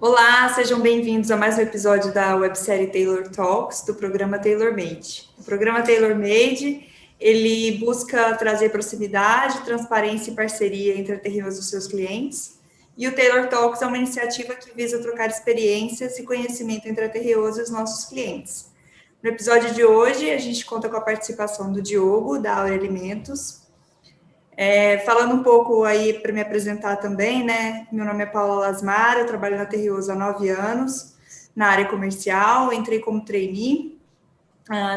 Olá, sejam bem-vindos a mais um episódio da websérie Tailor Talks, do programa Tailor Made. O programa Tailor Made, ele busca trazer proximidade, transparência e parceria entre a Terreos e os seus clientes. E o Tailor Talks é uma iniciativa que visa trocar experiências e conhecimento entre a Terreos e os nossos clientes. No episódio de hoje, a gente conta com a participação do Diogo, da Aure Alimentos. Falando um pouco aí para me apresentar também, né? Meu nome é Paula Lasmar, eu trabalho na Terreos há 9 anos, na área comercial, entrei como trainee,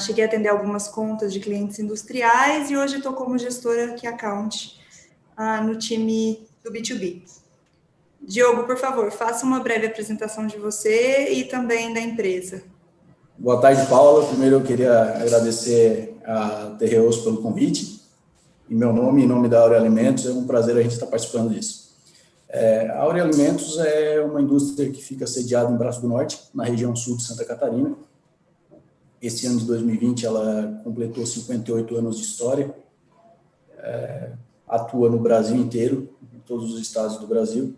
cheguei a atender algumas contas de clientes industriais e hoje estou como gestora Key Account no time do B2B. Diogo, por favor, faça uma breve apresentação de você e também da empresa. Boa tarde, Paula. Primeiro eu queria agradecer a Terreos pelo convite. Em meu nome, em nome da Aure Alimentos, é um prazer a gente estar participando disso. A Aure Alimentos é uma indústria que fica sediada em Braço do Norte, na região sul de Santa Catarina. Esse ano de 2020 ela completou 58 anos de história, atua no Brasil inteiro, em todos os estados do Brasil,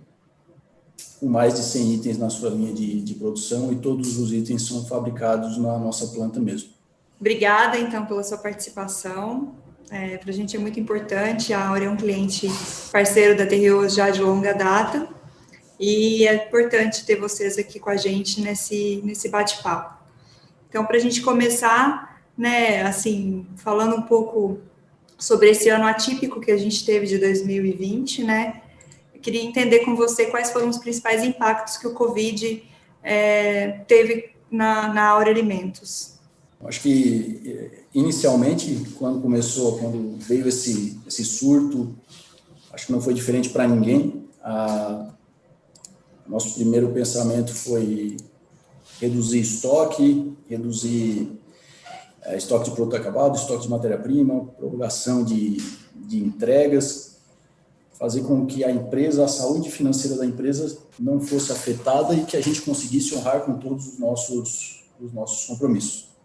com mais de 100 itens na sua linha de produção e todos os itens são fabricados na nossa planta mesmo. Obrigada, então, pela sua participação. Para a gente é muito importante, a Aure é um cliente parceiro da Terreos já de longa data e é importante ter vocês aqui com a gente nesse bate-papo. Então, para a gente começar, né, assim, falando um pouco sobre esse ano atípico que a gente teve de 2020, né, eu queria entender com você quais foram os principais impactos que o Covid teve na Aure Alimentos. Acho que, inicialmente, quando veio esse surto, acho que não foi diferente para ninguém. Nosso primeiro pensamento foi reduzir estoque de produto acabado, estoque de matéria-prima, prorrogação de entregas, fazer com que a saúde financeira da empresa não fosse afetada e que a gente conseguisse honrar com todos os nossos compromissos.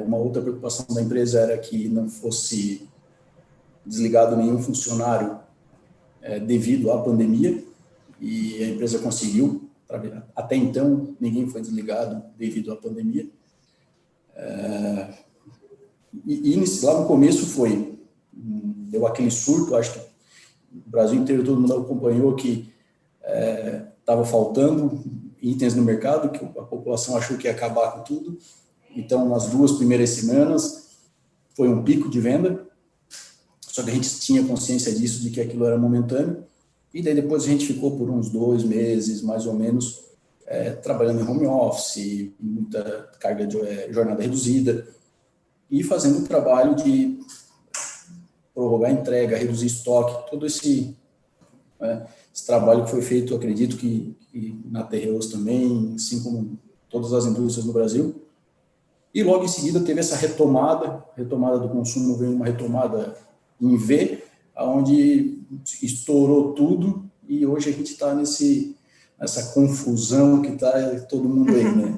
Uma outra preocupação da empresa era que não fosse desligado nenhum funcionário devido à pandemia, e a empresa conseguiu. Até então, ninguém foi desligado devido à pandemia. Lá no começo deu aquele surto, acho que o Brasil inteiro, todo mundo acompanhou que estava faltando itens no mercado, que a população achou que ia acabar com tudo. Então, nas 2 primeiras semanas, foi um pico de venda, só que a gente tinha consciência disso, de que aquilo era momentâneo, e daí depois a gente ficou por uns 2 meses, mais ou menos, trabalhando em home office, muita carga de jornada reduzida, e fazendo o trabalho de prorrogar a entrega, reduzir estoque, todo esse trabalho que foi feito, acredito que na Terreos também, assim como todas as indústrias no Brasil. E logo em seguida teve essa retomada do consumo, veio uma retomada em V, onde estourou tudo e hoje a gente está nessa confusão que está todo mundo aí, né?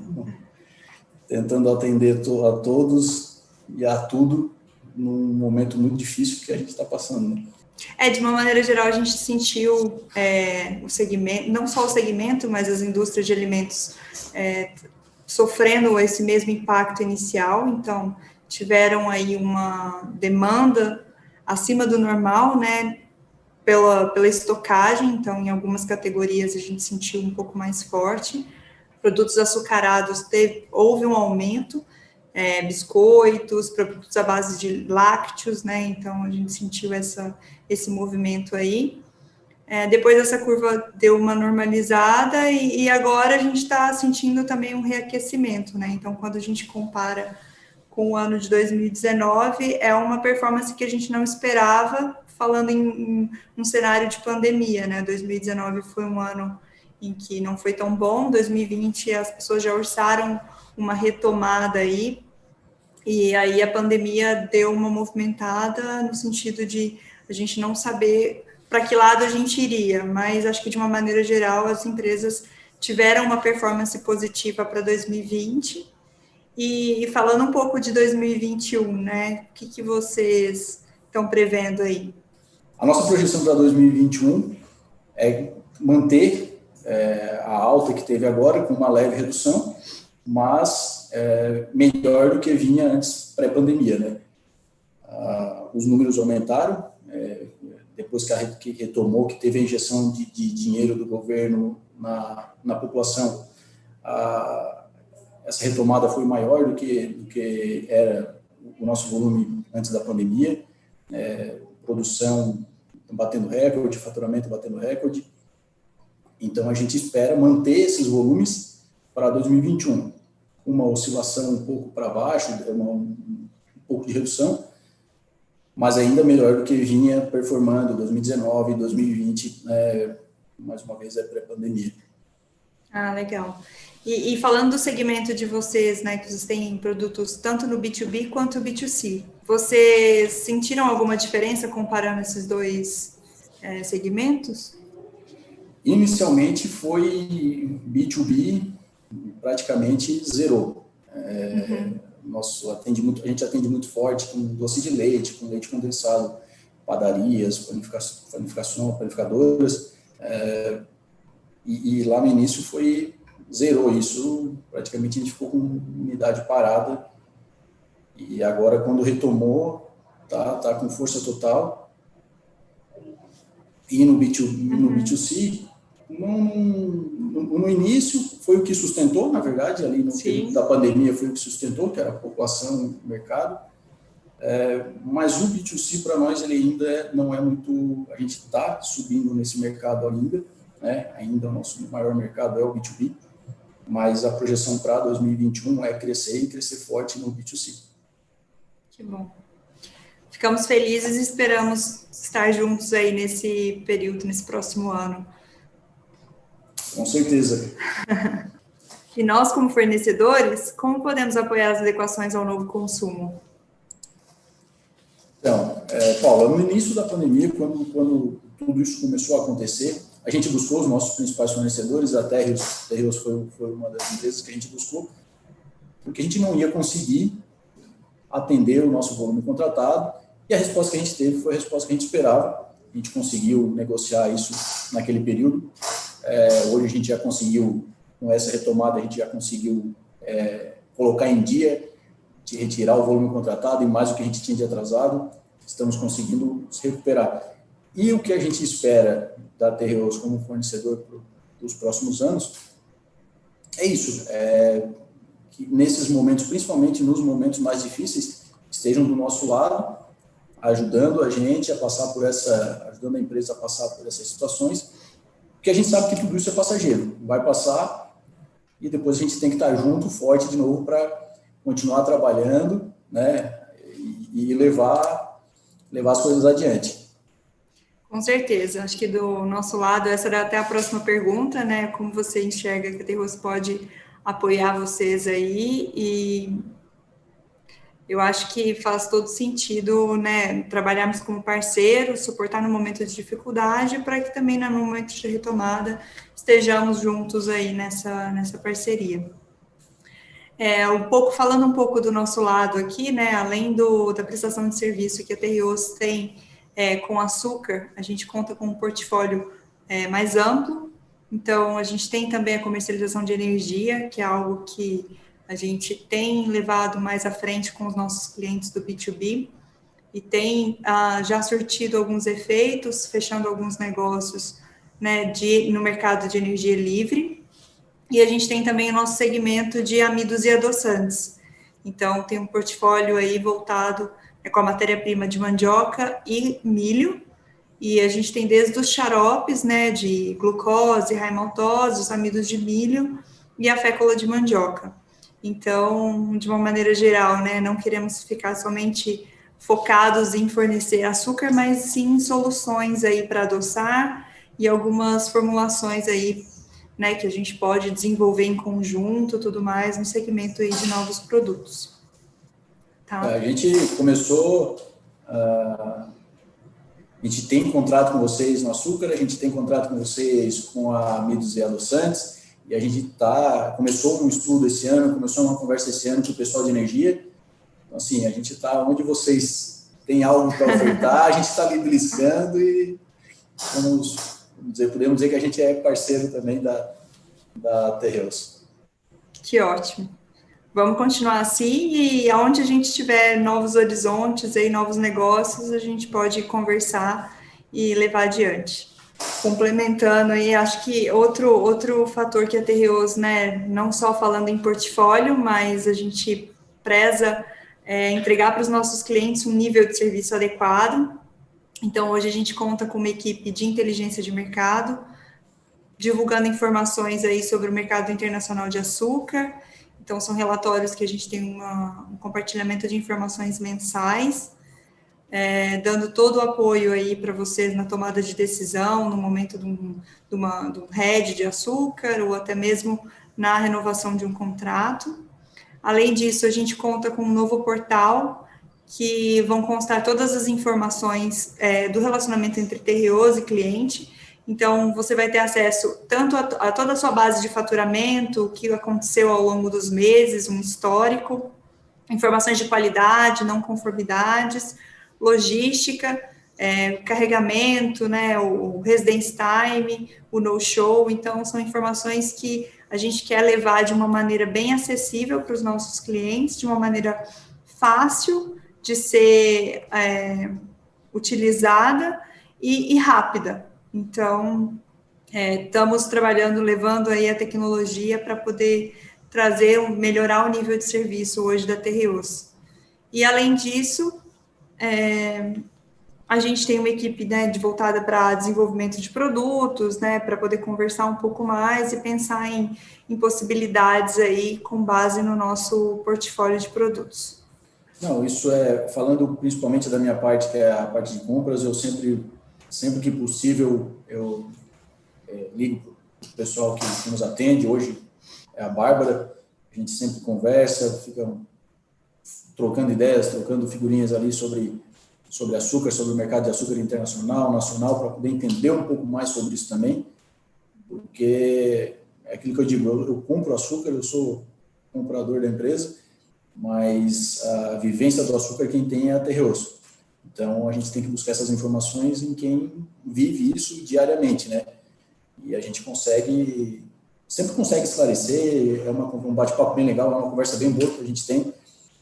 Tentando atender a todos e a tudo num momento muito difícil que a gente está passando, né? De uma maneira geral, a gente sentiu o segmento, não só o segmento, mas as indústrias de alimentos sofrendo esse mesmo impacto inicial, então tiveram aí uma demanda acima do normal, né, pela estocagem, então em algumas categorias a gente sentiu um pouco mais forte, produtos açucarados houve um aumento, biscoitos, produtos à base de lácteos, né, então a gente sentiu esse movimento aí. Depois essa curva deu uma normalizada e agora a gente está sentindo também um reaquecimento, né? Então, quando a gente compara com o ano de 2019, é uma performance que a gente não esperava, falando em um cenário de pandemia, né? 2019 foi um ano em que não foi tão bom, 2020 as pessoas já orçaram uma retomada aí, e aí a pandemia deu uma movimentada no sentido de a gente não saber para que lado a gente iria, mas acho que de uma maneira geral as empresas tiveram uma performance positiva para 2020 e falando um pouco de 2021, né, o que vocês estão prevendo aí? A nossa projeção para 2021 é manter a alta que teve agora, com uma leve redução, mas melhor do que vinha antes, pré-pandemia, né? Os números aumentaram, depois que retomou, que teve a injeção de dinheiro do governo na população, essa retomada foi maior do que era o nosso volume antes da pandemia, produção batendo recorde, faturamento batendo recorde. Então, a gente espera manter esses volumes para 2021, uma oscilação um pouco para baixo, um pouco de redução, mas ainda melhor do que vinha performando 2019 e 2020, mais uma vez, pré-pandemia. Ah, legal. E falando do segmento de vocês, né, que vocês têm produtos tanto no B2B quanto no B2C, vocês sentiram alguma diferença comparando esses dois segmentos? Inicialmente foi B2B, praticamente zerou. A gente atende muito forte com doce de leite, com leite condensado, padarias, panificadoras, e lá no início zerou isso, praticamente a gente ficou com unidade parada, e agora quando retomou, tá com força total. E no B2C, no início foi o que sustentou, na verdade, ali no período da pandemia foi o que sustentou, que era a população, o mercado, mas o B2C para nós ele ainda não é muito, a gente está subindo nesse mercado ainda, né? Ainda o nosso maior mercado é o B2B, mas a projeção para 2021 é crescer e crescer forte no B2C. Que bom. Ficamos felizes e esperamos estar juntos aí nesse período, nesse próximo ano. Com certeza. E nós, como fornecedores, como podemos apoiar as adequações ao novo consumo? Então, Paula, no início da pandemia, quando tudo isso começou a acontecer, a gente buscou os nossos principais fornecedores, a Terreos foi uma das empresas que a gente buscou, porque a gente não ia conseguir atender o nosso volume contratado, e a resposta que a gente teve foi a resposta que a gente esperava. A gente conseguiu negociar isso naquele período. Hoje a gente já conseguiu, com essa retomada, a gente já conseguiu colocar em dia, de retirar o volume contratado e mais o que a gente tinha de atrasado, estamos conseguindo se recuperar. E o que a gente espera da Terreos como fornecedor dos próximos anos é isso, que nesses momentos, principalmente nos momentos mais difíceis, estejam do nosso lado, ajudando a gente a passar ajudando a empresa a passar por essas situações, porque a gente sabe que tudo isso é passageiro, vai passar e depois a gente tem que estar junto, forte de novo para continuar trabalhando, né, e levar as coisas adiante. Com certeza, acho que do nosso lado, essa era até a próxima pergunta, né, como você enxerga que a Terreos pode apoiar vocês aí, e eu acho que faz todo sentido, né, trabalharmos como parceiro, suportar no momento de dificuldade, para que também no momento de retomada estejamos juntos aí nessa parceria. Falando um pouco do nosso lado aqui, né, além da prestação de serviço que a Terreos tem com açúcar, a gente conta com um portfólio mais amplo. Então, a gente tem também a comercialização de energia, que é algo que a gente tem levado mais à frente com os nossos clientes do B2B e tem já surtido alguns efeitos, fechando alguns negócios, né, no mercado de energia livre. E a gente tem também o nosso segmento de amidos e adoçantes. Então, tem um portfólio aí voltado com a matéria-prima de mandioca e milho, e a gente tem desde os xaropes, né, de glucose, raimaltose, os amidos de milho e a fécula de mandioca. Então, de uma maneira geral, né, não queremos ficar somente focados em fornecer açúcar, mas sim soluções aí para adoçar e algumas formulações aí, né, que a gente pode desenvolver em conjunto, tudo mais, no segmento aí de novos produtos. Tá? A gente começou, a gente tem contrato com vocês no açúcar, a gente tem contrato com vocês com a amidos e adoçantes, e a gente começou um estudo esse ano, começou uma conversa esse ano com o pessoal de energia. Então, assim, a gente está onde vocês têm algo para ofertar, a gente está ali beliscando e vamos podemos dizer que a gente é parceiro também da Tereos. Que ótimo. Vamos continuar assim e aonde a gente tiver novos horizontes e novos negócios, a gente pode conversar e levar adiante. Complementando aí, acho que outro fator que a Tereos, né, não só falando em portfólio, mas a gente preza entregar para os nossos clientes um nível de serviço adequado. Então, hoje a gente conta com uma equipe de inteligência de mercado, divulgando informações aí sobre o mercado internacional de açúcar. Então, são relatórios que a gente tem um compartilhamento de informações mensais, dando todo o apoio aí para vocês na tomada de decisão, no momento de um hedge de açúcar, ou até mesmo na renovação de um contrato. Além disso, a gente conta com um novo portal, que vão constar todas as informações do relacionamento entre Tereos e cliente. Então, você vai ter acesso tanto a toda a sua base de faturamento, o que aconteceu ao longo dos meses, um histórico, informações de qualidade, não conformidades, logística, carregamento, né, o residence time, o no-show. Então, são informações que a gente quer levar de uma maneira bem acessível para os nossos clientes, de uma maneira fácil de ser utilizada e rápida. Então, estamos trabalhando, levando aí a tecnologia para poder melhorar o nível de serviço hoje da Tereos. E, além disso, a gente tem uma equipe, né, voltada para desenvolvimento de produtos, né, para poder conversar um pouco mais e pensar em possibilidades aí com base no nosso portfólio de produtos. Não, isso falando principalmente da minha parte, que é a parte de compras, eu sempre que possível, eu ligo para o pessoal que nos atende. Hoje é a Bárbara, a gente sempre conversa, fica trocando ideias, trocando figurinhas ali sobre açúcar, sobre o mercado de açúcar internacional, nacional, para poder entender um pouco mais sobre isso também, porque é aquilo que eu digo, eu compro açúcar, eu sou comprador da empresa, mas a vivência do açúcar quem tem é a Tereos. Então, a gente tem que buscar essas informações em quem vive isso diariamente, né? E a gente sempre consegue esclarecer, um bate-papo bem legal, é uma conversa bem boa que a gente tem,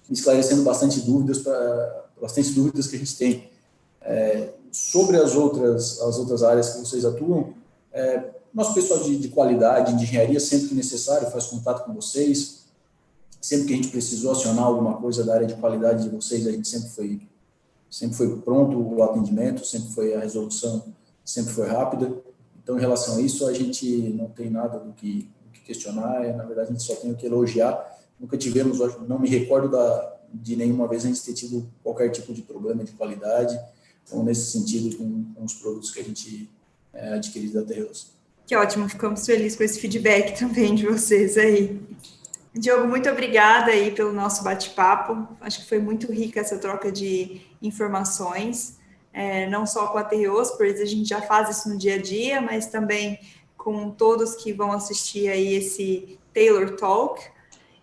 esclarecendo bastante dúvidas que a gente tem. Sobre as outras áreas que vocês atuam, nosso pessoal de qualidade, de engenharia, sempre que necessário, faz contato com vocês. Sempre que a gente precisou acionar alguma coisa da área de qualidade de vocês, a gente sempre foi pronto o atendimento, sempre foi a resolução, sempre foi rápida. Então, em relação a isso, a gente não tem nada do que questionar, na verdade, a gente só tem o que elogiar. Nunca tivemos, não me recordo de nenhuma vez a gente ter tido qualquer tipo de problema de qualidade, ou nesse sentido com os produtos que a gente adquiriu da Tereos. Que ótimo, ficamos felizes com esse feedback também de vocês aí. Diogo, muito obrigada aí pelo nosso bate-papo. Acho que foi muito rica essa troca de informações, não só com a Tereos, pois a gente já faz isso no dia a dia, mas também com todos que vão assistir aí esse Taylor Talk.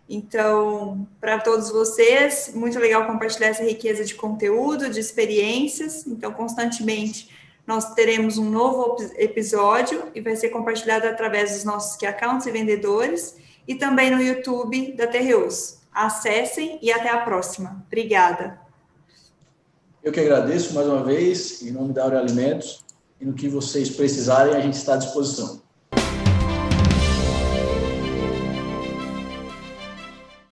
Então, para todos vocês, muito legal compartilhar essa riqueza de conteúdo, de experiências. Então, constantemente, nós teremos um novo episódio e vai ser compartilhado através dos nossos key accounts e vendedores e também no YouTube da Tereos. Acessem e até a próxima. Obrigada. Eu que agradeço mais uma vez, em nome da Áurea Alimentos, e no que vocês precisarem, a gente está à disposição.